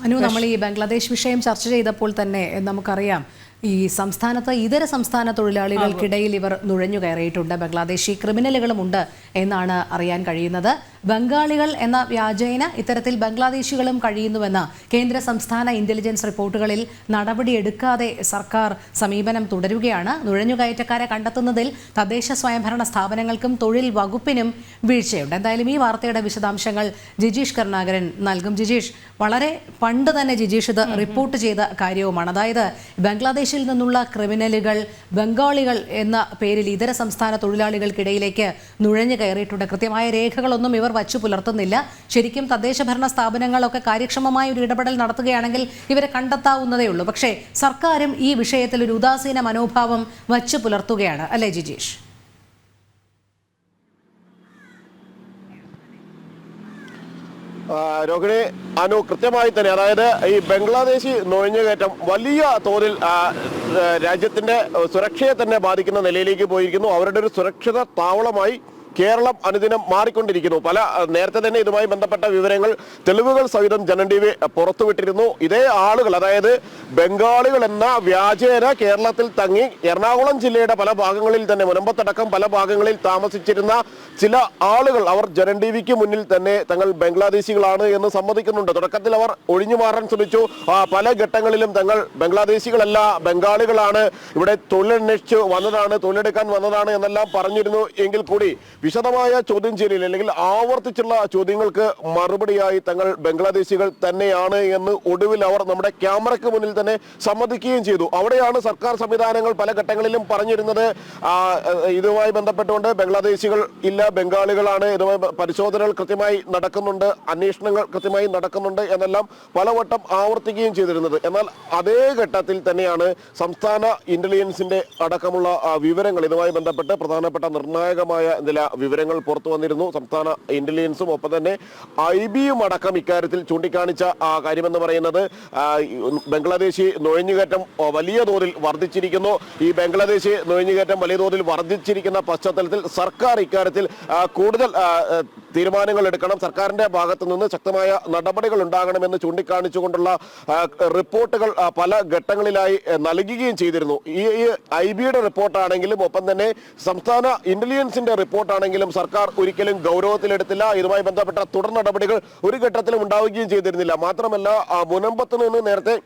നമ്മൾ ഈ ബംഗ്ലാദേശ് വിഷയം ചർച്ച ചെയ്തപ്പോൾ തന്നെ നമുക്കറിയാം ഈ സംസ്ഥാനത്ത് ഇതര സംസ്ഥാന തൊഴിലാളികൾക്കിടയിൽ ഇവർ നുഴഞ്ഞു കയറിയിട്ടുണ്ട്. ബംഗ്ലാദേശി ക്രിമിനലുകളുമുണ്ട് എന്നാണ് അറിയാൻ കഴിയുന്നത്. ബംഗാളികൾ എന്ന വ്യാജേന ഇത്തരത്തിൽ ബംഗ്ലാദേശികളും കഴിയുന്നുവെന്ന കേന്ദ്ര സംസ്ഥാന ഇന്റലിജൻസ് റിപ്പോർട്ടുകളിൽ നടപടിയെടുക്കാതെ സർക്കാർ സമീപനം തുടരുകയാണ്. നുഴഞ്ഞുകയറ്റക്കാരെ കണ്ടെത്തുന്നതിൽ തദ്ദേശ സ്വയംഭരണ സ്ഥാപനങ്ങൾക്കും തൊഴിൽ വകുപ്പിനും വീഴ്ചയുണ്ട്. എന്തായാലും ഈ വാർത്തയുടെ വിശദാംശങ്ങൾ ജിജീഷ് കരുണാകരൻ നൽകും. ജിജീഷ്, വളരെ പണ്ട് തന്നെ ജിജീഷ് ഇത് റിപ്പോർട്ട് ചെയ്ത കാര്യവുമാണ്. അതായത് ബംഗ്ലാദേശിൽ നിന്നുള്ള ക്രിമിനലുകൾ ബംഗാളികൾ എന്ന പേരിൽ ഇതര സംസ്ഥാന തൊഴിലാളികൾക്കിടയിലേക്ക് നുഴഞ്ഞു കയറിയിട്ടുണ്ട്. കൃത്യമായ രേഖകളൊന്നും ഇവർ വച്ചു പുലർത്തുന്നില്ല. ശരിക്കും തദ്ദേശ ഭരണ സ്ഥാപനങ്ങളൊക്കെ കാര്യക്ഷമമായ ഒരു ഇടപെടൽ നടത്തുകയാണെങ്കിൽ ഇവരെ കണ്ടെത്താവുന്നതേ ഉള്ളൂ. പക്ഷേ സർക്കാരും ഈ വിഷയത്തിൽ ഒരു ഉദാസീന മനോഭാവം വച്ചു പുലർത്തുകയാണ്, അല്ലേ ജിജീഷ്? രോഹിണി, കൃത്യമായി തന്നെ, അതായത് ഈ ബംഗ്ലാദേശി നുഴഞ്ഞുകയറ്റം വലിയ തോതിൽ രാജ്യത്തിന്റെ സുരക്ഷയെ തന്നെ ബാധിക്കുന്ന നിലയിലേക്ക് പോയിരിക്കുന്നു. അവരുടെ ഒരു സുരക്ഷിത താവളമായി കേരളം അനുദിനം മാറിക്കൊണ്ടിരിക്കുന്നു. നേരത്തെ തന്നെ ഇതുമായി ബന്ധപ്പെട്ട വിവരങ്ങൾ തെളിവുകൾ സഹിതം ജനം TV പുറത്തുവിട്ടിരുന്നു. ഇതേ ആളുകൾ, അതായത് ബംഗാളികൾ എന്ന വ്യാജേന കേരളത്തിൽ തങ്ങി എറണാകുളം ജില്ലയുടെ പല ഭാഗങ്ങളിൽ തന്നെ, മുനമ്പത്തടക്കം പല ഭാഗങ്ങളിൽ താമസിച്ചിരുന്ന ചില ആളുകൾ അവർ ജനം TVക്ക് മുന്നിൽ തന്നെ തങ്ങൾ ബംഗ്ലാദേശികളാണ് എന്ന് സമ്മതിക്കുന്നുണ്ട്. തുടക്കത്തിൽ അവർ ഒഴിഞ്ഞു മാറാൻ ശ്രമിച്ചു. പല ഘട്ടങ്ങളിലും തങ്ങൾ ബംഗ്ലാദേശികളല്ല, ബംഗാളികളാണ്, ഇവിടെ തൊഴിലന്വേഷിച്ച് വന്നതാണ്, തൊഴിലെടുക്കാൻ വന്നതാണ് എന്നെല്ലാം പറഞ്ഞിരുന്നു. എങ്കിൽ കൂടി വിശദമായ ചോദ്യം ചെയ്യലിൽ അല്ലെങ്കിൽ ആവർത്തിച്ചുള്ള ചോദ്യങ്ങൾക്ക് മറുപടിയായി തങ്ങൾ ബംഗ്ലാദേശികൾ തന്നെയാണ് എന്ന് ഒടുവിൽ അവർ നമ്മുടെ ക്യാമറയ്ക്ക് മുന്നിൽ തന്നെ സമ്മതിക്കുകയും ചെയ്തു. അവിടെയാണ് സർക്കാർ സംവിധാനങ്ങൾ പല ഘട്ടങ്ങളിലും പറഞ്ഞിരുന്നത് ഇതുമായി ബന്ധപ്പെട്ടുകൊണ്ട് ബംഗ്ലാദേശികൾ ഇല്ല, ബംഗാളികളാണ്, ഇതുമായി പരിശോധനകൾ കൃത്യമായി നടക്കുന്നുണ്ട്, അന്വേഷണങ്ങൾ കൃത്യമായി നടക്കുന്നുണ്ട് എന്നെല്ലാം പലവട്ടം ആവർത്തിക്കുകയും ചെയ്തിരുന്നത്. എന്നാൽ അതേ ഘട്ടത്തിൽ തന്നെയാണ് സംസ്ഥാന ഇന്റലിജൻസിന്റെ അടക്കമുള്ള വിവരങ്ങൾ ഇതുമായി ബന്ധപ്പെട്ട് പ്രധാനപ്പെട്ട നിർണായകമായ ചില വിവരങ്ങൾ പുറത്തു വന്നിരുന്നു. സംസ്ഥാന ഇന്റലിജൻസും ഒപ്പം തന്നെ IBയും അടക്കം ഇക്കാര്യത്തിൽ ചൂണ്ടിക്കാണിച്ച കാര്യമെന്ന് പറയുന്നത് ബംഗ്ലാദേശി നുഴഞ്ഞുകയറ്റം വലിയ തോതിൽ വർദ്ധിച്ചിരിക്കുന്നു. ഈ ബംഗ്ലാദേശി നുഴഞ്ഞുകയറ്റം വലിയ തോതിൽ വർദ്ധിച്ചിരിക്കുന്ന പശ്ചാത്തലത്തിൽ സർക്കാർ ഇക്കാര്യത്തിൽ കൂടുതൽ തീരുമാനങ്ങൾ എടുക്കണം, സർക്കാരിന്റെ ഭാഗത്തു നിന്ന് ശക്തമായ നടപടികൾ ഉണ്ടാകണമെന്ന് ചൂണ്ടിക്കാണിച്ചുകൊണ്ടുള്ള റിപ്പോർട്ടുകൾ പല ഘട്ടങ്ങളിലായി നൽകുകയും ചെയ്തിരുന്നു. ഈ IBയുടെ റിപ്പോർട്ടാണെങ്കിലും ഒപ്പം തന്നെ സംസ്ഥാന ഇന്റലിജൻസിന്റെ റിപ്പോർട്ടാണെങ്കിലും സർക്കാർ ഒരിക്കലും ഗൗരവത്തിലെടുത്തില്ല. ഇതുമായി ബന്ധപ്പെട്ട തുടർ നടപടികൾ ഒരു ഘട്ടത്തിലും ഉണ്ടാവുകയും ചെയ്തിരുന്നില്ല. മാത്രമല്ല, മുനമ്പത്ത് നിന്ന് നേരത്തെ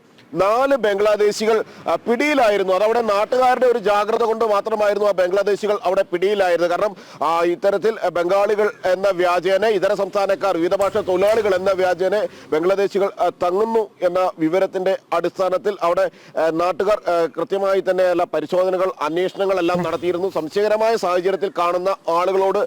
4 ബംഗ്ലാദേശികൾ പിടിയിലായിരുന്നു. അതവിടെ നാട്ടുകാരുടെ ഒരു ജാഗ്രത കൊണ്ട് മാത്രമായിരുന്നു ആ ബംഗ്ലാദേശികൾ അവിടെ പിടിയിലായിരുന്നത്. കാരണം ഇത്തരത്തിൽ ബംഗാളികൾ എന്ന വ്യാജേന ഇതര സംസ്ഥാനക്കാർ, വിവിധ ഭാഷ തൊഴിലാളികൾ എന്ന വ്യാജേന ബംഗ്ലാദേശികൾ തങ്ങുന്നു എന്ന വിവരത്തിന്റെ അടിസ്ഥാനത്തിൽ അവിടെ നാട്ടുകാർ കൃത്യമായി തന്നെ പരിശോധനകൾ, അന്വേഷണങ്ങൾ എല്ലാം നടത്തിയിരുന്നു. സംശയകരമായ സാഹചര്യത്തിൽ കാണുന്ന ആളുകളോട്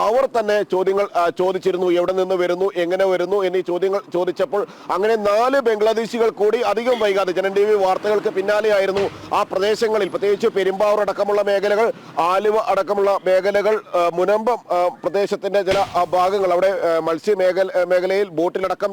അവർ തന്നെ ചോദ്യങ്ങൾ ചോദിച്ചിരുന്നു. എവിടെ നിന്ന് വരുന്നു, എങ്ങനെ വരുന്നു എന്നീ ചോദ്യങ്ങൾ ചോദിച്ചപ്പോൾ അങ്ങനെ 4 ബംഗ്ലാദേശികൾ കൂടി അധികം വൈകാതെ ജനം TV വാർത്തകൾക്ക് പിന്നാലെയായിരുന്നു ആ പ്രദേശങ്ങളിൽ, പ്രത്യേകിച്ച് പെരുമ്പാവൂർ അടക്കമുള്ള മേഖലകൾ, ആലുവ അടക്കമുള്ള മേഖലകൾ, മുനമ്പം പ്രദേശത്തിന്റെ ചില ഭാഗങ്ങൾ, അവിടെ മത്സ്യ മേഖലയിൽ ബോട്ടിലടക്കം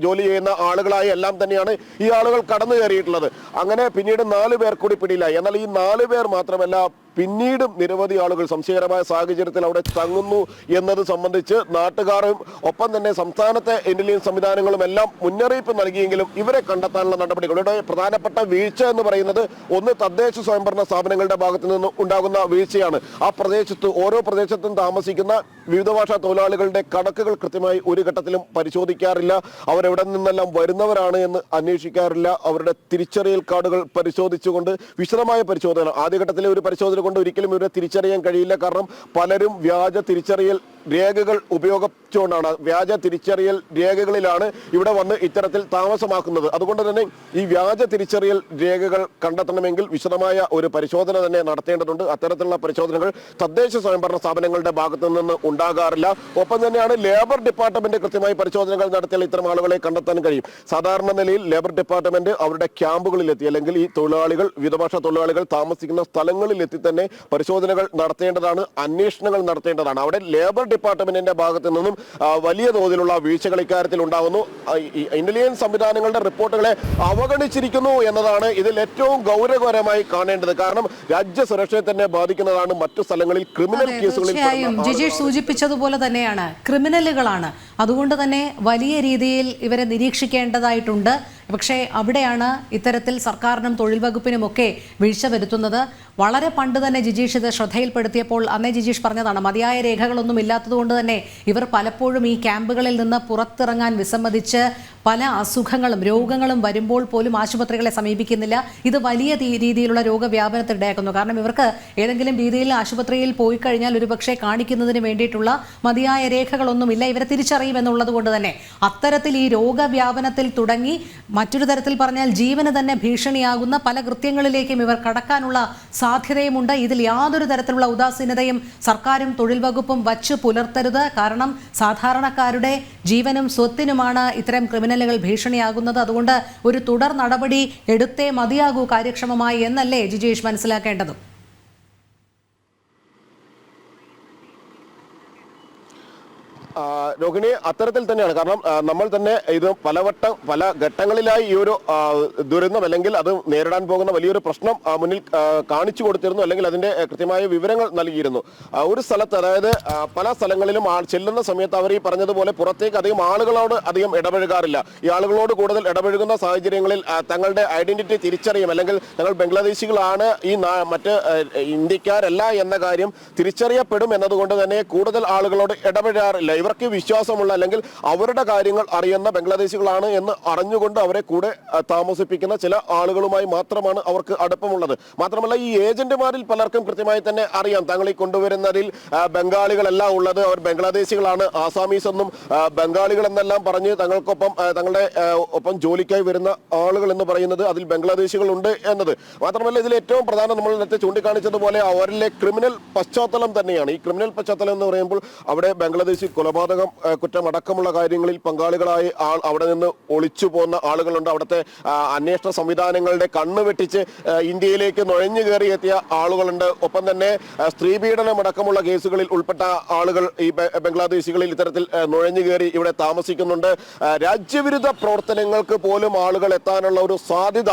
ജോലി ചെയ്യുന്ന ആളുകളായി എല്ലാം തന്നെയാണ് ഈ ആളുകൾ കടന്നു കയറിയിട്ടുള്ളത്. അങ്ങനെ പിന്നീട് 4 പേർ കൂടി പിടിയിലായി. എന്നാൽ ഈ 4 പേർ മാത്രമല്ല, പിന്നീടും നിരവധി ആളുകൾ സംശയകരമായ സാഹചര്യത്തിൽ അവിടെ തങ്ങുന്നു എന്നത് സംബന്ധിച്ച് നാട്ടുകാരും ഒപ്പം തന്നെ സംസ്ഥാനത്തെ ഇന്റലിജൻസ് സംവിധാനങ്ങളും എല്ലാം മുന്നറിയിപ്പ് നൽകിയെങ്കിലും ഇവരെ കണ്ടെത്താനുള്ള നടപടികൾ, ഇവിടെ പ്രധാനപ്പെട്ട വീഴ്ച എന്ന് പറയുന്നത് ഒന്ന് തദ്ദേശ സ്വയംഭരണ സ്ഥാപനങ്ങളുടെ ഭാഗത്തു നിന്ന് ഉണ്ടാകുന്ന വീഴ്ചയാണ്. ആ പ്രദേശത്ത്, ഓരോ പ്രദേശത്തും താമസിക്കുന്ന വിവിധ ഭാഷാ തൊഴിലാളികളുടെ കണക്കുകൾ കൃത്യമായി ഒരു ഘട്ടത്തിലും പരിശോധിക്കാറില്ല. അവരെവിടെ നിന്നെല്ലാം വരുന്നവരാണ് എന്ന് അന്വേഷിക്കാറില്ല. അവരുടെ തിരിച്ചറിയൽ കാർഡുകൾ പരിശോധിച്ചുകൊണ്ട് വിശദമായ പരിശോധന, ആദ്യഘട്ടത്തിലെ ഒരു പരിശോധന കൊണ്ട് ഒരിക്കലും ഇവരെ തിരിച്ചറിയാൻ കഴിയില്ല. കാരണം പലരും വ്യാജ തിരിച്ചറിയൽ രേഖകൾ ഉപയോഗിച്ചുകൊണ്ടാണ്, വ്യാജ തിരിച്ചറിയൽ രേഖകളിലാണ് ഇവിടെ വന്ന് ഇത്തരത്തിൽ താമസമാക്കുന്നത്. അതുകൊണ്ട് തന്നെ ഈ വ്യാജ തിരിച്ചറിയൽ രേഖകൾ കണ്ടെത്തണമെങ്കിൽ വിശദമായ ഒരു പരിശോധന തന്നെ നടത്തേണ്ടതുണ്ട്. അത്തരത്തിലുള്ള പരിശോധനകൾ തദ്ദേശ സ്വയംഭരണ സ്ഥാപനങ്ങളുടെ ഭാഗത്തു നിന്ന് ഉണ്ടാകാറില്ല. ഒപ്പം തന്നെയാണ് ലേബർ ഡിപ്പാർട്ട്മെന്റ് കൃത്യമായി പരിശോധനകൾ നടത്തിയാൽ ഇത്തരം ആളുകളെ കണ്ടെത്താൻ കഴിയും. സാധാരണ നിലയിൽ ലേബർ ഡിപ്പാർട്ട്മെന്റ് അവരുടെ ക്യാമ്പുകളിലെത്തി അല്ലെങ്കിൽ ഈ തൊഴിലാളികൾ, വിവിധഭാഷ തൊഴിലാളികൾ താമസിക്കുന്ന സ്ഥലങ്ങളിലെത്തി തന്നെ പരിശോധനകൾ നടത്തേണ്ടതാണ്, അന്വേഷണങ്ങൾ നടത്തേണ്ടതാണ്. അവിടെ ലേബർ ഡിപ്പാർട്ട്മെന്റിന്റെ ഭാഗത്തു നിന്നും വലിയ തോതിലുള്ള വീഴ്ചകൾ ഇക്കാര്യത്തിൽ ഉണ്ടാകുന്നു. ഇന്റലിജൻസ് സംവിധാനങ്ങളുടെ റിപ്പോർട്ടുകളെ അവഗണിച്ചിരിക്കുന്നു എന്നതാണ് ഇതിൽ ഏറ്റവും ഗൗരവകരമായി കാണേണ്ടത്. കാരണം രാജ്യ സുരക്ഷയെ തന്നെ ബാധിക്കുന്നതാണ് മറ്റു സ്ഥലങ്ങളിൽ ക്രിമിനൽ കേസുകളിൽ. ജിജീഷ് സൂചിപ്പിച്ചതുപോലെ തന്നെയാണ്, ക്രിമിനലുകളാണ്. അതുകൊണ്ട് തന്നെ വലിയ രീതിയിൽ ഇവരെ നിരീക്ഷിക്കേണ്ടതായിട്ടുണ്ട്. പക്ഷേ അവിടെയാണ് ഇത്തരത്തിൽ സർക്കാരിനും തൊഴിൽ വകുപ്പിനുമൊക്കെ വീഴ്ച വരുത്തുന്നത്. വളരെ പണ്ട് തന്നെ ജിജീഷ് ഇത് ശ്രദ്ധയിൽപ്പെടുത്തിയപ്പോൾ അന്നേ ജിജീഷ് പറഞ്ഞതാണ്, മതിയായ രേഖകളൊന്നും ഇല്ലാത്തതുകൊണ്ട് തന്നെ ഇവർ പലപ്പോഴും ഈ ക്യാമ്പുകളിൽ നിന്ന് പുറത്തിറങ്ങാൻ വിസമ്മതിച്ച് പല അസുഖങ്ങളും രോഗങ്ങളും വരുമ്പോൾ പോലും ആശുപത്രികളെ സമീപിക്കുന്നില്ല. ഇത് വലിയ രീതിയിലുള്ള രോഗവ്യാപനത്തിന് ഇടയാക്കുന്നു. കാരണം ഇവർക്ക് ഏതെങ്കിലും രീതിയിൽ ആശുപത്രിയിൽ പോയി കഴിഞ്ഞാൽ ഒരുപക്ഷെ കാണിക്കുന്നതിന് വേണ്ടിയിട്ടുള്ള മതിയായ രേഖകളൊന്നുമില്ല, ഇവരെ തിരിച്ചറിയുമെന്നുള്ളത് കൊണ്ട് തന്നെ അത്തരത്തിൽ ഈ രോഗവ്യാപനത്തിൽ തുടങ്ങി മറ്റൊരു തരത്തിൽ പറഞ്ഞാൽ ജീവന് തന്നെ ഭീഷണിയാകുന്ന പല കൃത്യങ്ങളിലേക്കും ഇവർ കടക്കാനുള്ള സാധ്യതയുമുണ്ട്. ഇതിൽ യാതൊരു തരത്തിലുള്ള ഉദാസീനതയും സർക്കാരും തൊഴിൽ വകുപ്പും വച്ചു പുലർത്തരുത്. കാരണം സാധാരണക്കാരുടെ ജീവനും സ്വത്തിനുമാണ് ഇത്തരം ക്രിമിനലുകൾ ഭീഷണിയാകുന്നത്. അതുകൊണ്ട് ഒരു തുടർ നടപടി എടുത്തേ മതിയാകൂ കാര്യക്ഷമമായി എന്നല്ലേ ജിജീഷ് മനസ്സിലാക്കേണ്ടതും? രോഹിണി, അത്തരത്തിൽ തന്നെയാണ്. കാരണം നമ്മൾ തന്നെ ഇത് പല ഘട്ടങ്ങളിലായി ഈ ഒരു ദുരന്തം അല്ലെങ്കിൽ അത് നേരിടാൻ പോകുന്ന വലിയൊരു പ്രശ്നം മുന്നിൽ കാണിച്ചു കൊടുത്തിരുന്നു, അല്ലെങ്കിൽ അതിന്റെ കൃത്യമായ വിവരങ്ങൾ നൽകിയിരുന്നു. ഒരു സ്ഥലത്ത്, അതായത് പല സ്ഥലങ്ങളിലും ചെല്ലുന്ന സമയത്ത് അവർ ഈ പറഞ്ഞതുപോലെ പുറത്തേക്ക് ആളുകളോട് അധികം ഇടപഴകാറില്ല. ഈ ആളുകളോട് കൂടുതൽ ഇടപഴകുന്ന സാഹചര്യങ്ങളിൽ തങ്ങളുടെ ഐഡന്റിറ്റി തിരിച്ചറിയും, അല്ലെങ്കിൽ ഞങ്ങൾ ബംഗ്ലാദേശികളാണ്, ഈ മറ്റ് ഇന്ത്യക്കാരല്ല എന്ന കാര്യം തിരിച്ചറിയപ്പെടും എന്നതുകൊണ്ട് തന്നെ കൂടുതൽ ആളുകളോട് ഇടപഴകാറില്ല. ഇവർക്ക് വിശ്വാസമുള്ള അല്ലെങ്കിൽ അവരുടെ കാര്യങ്ങൾ അറിയുന്ന ബംഗ്ലാദേശികളാണ് എന്ന് അറിഞ്ഞുകൊണ്ട് അവരെ കൂടെ താമസിപ്പിക്കുന്ന ചില ആളുകളുമായി മാത്രമാണ് അവർക്ക് അടുപ്പമുള്ളത്. മാത്രമല്ല ഈ ഏജന്റുമാരിൽ പലർക്കും കൃത്യമായി തന്നെ അറിയാം തങ്ങൾ ഈ കൊണ്ടുവരുന്നതിൽ ബംഗാളികളല്ല ഉള്ളത്, അവർ ബംഗ്ലാദേശികളാണ്, ആസാമീസ് എന്നും ബംഗാളികൾ എന്നെല്ലാം പറഞ്ഞ് തങ്ങളുടെ ഒപ്പം ജോലിക്കായി വരുന്ന ആളുകൾ എന്ന് പറയുന്നത് അതിൽ ബംഗ്ലാദേശികളുണ്ട് എന്നത്. മാത്രമല്ല ഇതിൽ ഏറ്റവും പ്രധാനം നമ്മൾ നേരത്തെ ചൂണ്ടിക്കാണിച്ചതുപോലെ അവരിലെ ക്രിമിനൽ പശ്ചാത്തലം തന്നെയാണ്. ഈ ക്രിമിനൽ പശ്ചാത്തലം എന്ന് പറയുമ്പോൾ അവിടെ ബംഗ്ലാദേശി കൊലപാതകം കുറ്റമടക്കമുള്ള കാര്യങ്ങളിൽ പങ്കാളികളായി അവിടെ നിന്ന് ഒളിച്ചു പോകുന്ന ആളുകളുണ്ട്. അവിടുത്തെ അന്വേഷണ സംവിധാനങ്ങളുടെ കണ്ണ് വെട്ടിച്ച് ഇന്ത്യയിലേക്ക് നുഴഞ്ഞു കയറി എത്തിയ ആളുകളുണ്ട്. ഒപ്പം തന്നെ സ്ത്രീപീഡനം അടക്കമുള്ള കേസുകളിൽ ഉൾപ്പെട്ട ആളുകൾ ഈ ബംഗ്ലാദേശികളിൽ ഇത്തരത്തിൽ നുഴഞ്ഞു കയറി ഇവിടെ താമസിക്കുന്നുണ്ട്. രാജ്യവിരുദ്ധ പ്രവർത്തനങ്ങൾക്ക് പോലും ആളുകൾ എത്താനുള്ള ഒരു സാധ്യത,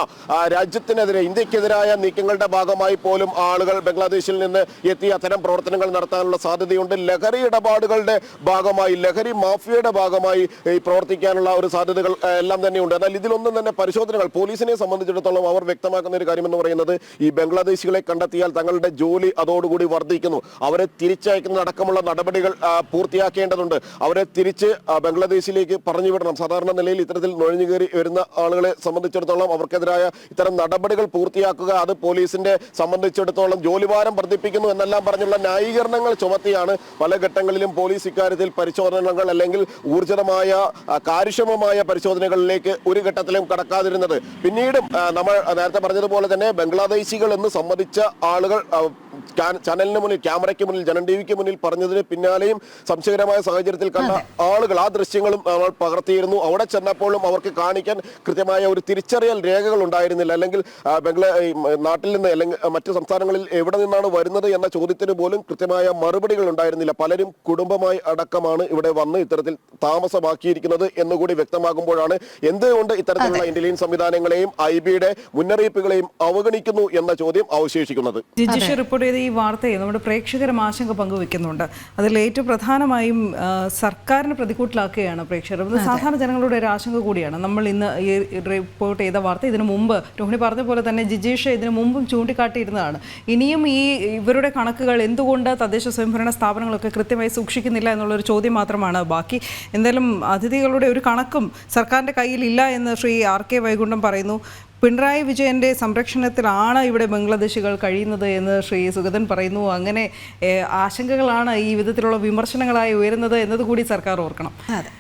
രാജ്യത്തിനെതിരെ ഇന്ത്യക്കെതിരായ നീക്കങ്ങളുടെ ഭാഗമായി പോലും ആളുകൾ ബംഗ്ലാദേശിൽ നിന്ന് എത്തി അത്തരം പ്രവർത്തനങ്ങൾ നടത്താനുള്ള സാധ്യതയുണ്ട്. ലഹരി ഇടപാടുകളുടെ ഭാഗമായി, ലഹരി മാഫിയയുടെ ഭാഗമായി പ്രവർത്തിക്കാനുള്ള ഒരു സാധ്യതകൾ എല്ലാം തന്നെയുണ്ട്. എന്നാൽ ഇതിലൊന്നും തന്നെ പരിശോധനകൾ പോലീസിനെ സംബന്ധിച്ചിടത്തോളം അവർ വ്യക്തമാക്കുന്ന ഒരു കാര്യം എന്ന് പറയുന്നത് ഈ ബംഗ്ലാദേശികളെ കണ്ടെത്തിയാൽ തങ്ങളുടെ ജോലി അതോടുകൂടി വർദ്ധിക്കുന്നു. അവരെ തിരിച്ചയക്കുന്ന അടക്കമുള്ള നടപടികൾ പൂർത്തിയാക്കേണ്ടതുണ്ട്. അവരെ തിരിച്ച് ബംഗ്ലാദേശിലേക്ക് പറഞ്ഞു വിടണം. സാധാരണ നിലയിൽ ഇത്തരത്തിൽ നുഴഞ്ഞു കയറി വരുന്ന ആളുകളെ സംബന്ധിച്ചിടത്തോളം അവർക്കെതിരായ ഇത്തരം നടപടികൾ പൂർത്തിയാക്കുക, അത് പോലീസിന്റെ സംബന്ധിച്ചിടത്തോളം ജോലിഭാരം വർദ്ധിപ്പിക്കുന്നു എന്നെല്ലാം പറഞ്ഞുള്ള ന്യായീകരണങ്ങൾ ചുമത്തിയാണ് പല ഘട്ടങ്ങളിലും പോലീസ് ഇക്കാര്യത്തിൽ പരിശോധനകൾ അല്ലെങ്കിൽ ഊർജിതമായ കാര്യക്ഷമമായ പരിശോധനകളിലേക്ക് ഒരു ഘട്ടത്തിലും കടക്കാതിരുന്നത്. പിന്നീടും നമ്മൾ നേരത്തെ പറഞ്ഞതുപോലെ തന്നെ ബംഗ്ലാദേശികൾ എന്ന് സംബന്ധിച്ച ആളുകൾ ചാനലിന് മുന്നിൽ, ക്യാമറയ്ക്ക് മുന്നിൽ, ജനം ടിവിക്ക് മുന്നിൽ പറഞ്ഞതിന് പിന്നാലെയും സംശയകരമായ സാഹചര്യത്തിൽ കണ്ട ആളുകൾ ആ ദൃശ്യങ്ങളും നമ്മൾ പകർത്തിയിരുന്നു. അവിടെ ചെന്നപ്പോഴും അവർക്ക് കാണിക്കാൻ കൃത്യമായ ഒരു തിരിച്ചറിയൽ രേഖകൾ ഉണ്ടായിരുന്നില്ല. അല്ലെങ്കിൽ നാട്ടിൽ നിന്ന് അല്ലെങ്കിൽ മറ്റു സംസ്ഥാനങ്ങളിൽ എവിടെ നിന്നാണ് വരുന്നത് എന്ന ചോദ്യത്തിന് പോലും കൃത്യമായ മറുപടികൾ ഉണ്ടായിരുന്നില്ല. പലരും കുടുംബമായി അടക്കമാണ് ഇവിടെ വന്ന് ഇത്തരത്തിൽ താമസമാക്കിയിരിക്കുന്നത് എന്നുകൂടി വ്യക്തമാകുമ്പോഴാണ് എന്തുകൊണ്ട് ഇത്തരത്തിലുള്ള ഇന്റലിജൻസ് സംവിധാനങ്ങളെയും IB-യുടെ മുന്നറിയിപ്പുകളെയും അവഗണിക്കുന്നു എന്ന ചോദ്യം അവശേഷിക്കുന്നത്. ജിജീഷ് റിപ്പോർട്ട് ചെയ്ത ഈ വാർത്തയെ നമ്മുടെ പ്രേക്ഷകരും ആശങ്ക പങ്കുവെക്കുന്നുണ്ട്. അതിൽ ഏറ്റവും പ്രധാനമായും സർക്കാരിനെ പ്രതികൂട്ടിലാക്കുകയാണ് പ്രേക്ഷകർ. അത് സാധാരണ ജനങ്ങളുടെ ഒരു ആശങ്ക കൂടിയാണ്. നമ്മൾ ഇന്ന് ഈ റിപ്പോർട്ട് ചെയ്ത വാർത്ത ഇതിനു മുമ്പ് രോഹിണി പറഞ്ഞ പോലെ തന്നെ ജിജീഷ് ഇതിനു മുമ്പും ചൂണ്ടിക്കാട്ടിയിരുന്നതാണ്. ഇനിയും ഇവരുടെ കണക്കുകൾ എന്തുകൊണ്ട് തദ്ദേശ സ്വയംഭരണ സ്ഥാപനങ്ങളൊക്കെ കൃത്യമായി സൂക്ഷിക്കുന്നില്ല എന്നുള്ളൊരു ചോദ്യം മാത്രമാണ് ബാക്കി. എന്തായാലും അതിഥികളുടെ ഒരു കണക്കും സർക്കാരിൻ്റെ കയ്യിൽ ഇല്ല എന്ന് ശ്രീ RK വൈകുണ്ഠം പറയുന്നു. പിണറായി വിജയൻ്റെ സംരക്ഷണത്തിലാണ് ഇവിടെ ബംഗ്ലാദേശികൾ കഴിയുന്നത് എന്ന് ശ്രീ സുഗതൻ പറയുന്നു. അങ്ങനെ ആശങ്കകളാണ് ഈ വിധത്തിലുള്ള വിമർശനങ്ങളായി ഉയരുന്നത് എന്നതുകൂടി സർക്കാർ ഓർക്കണം. അതെ.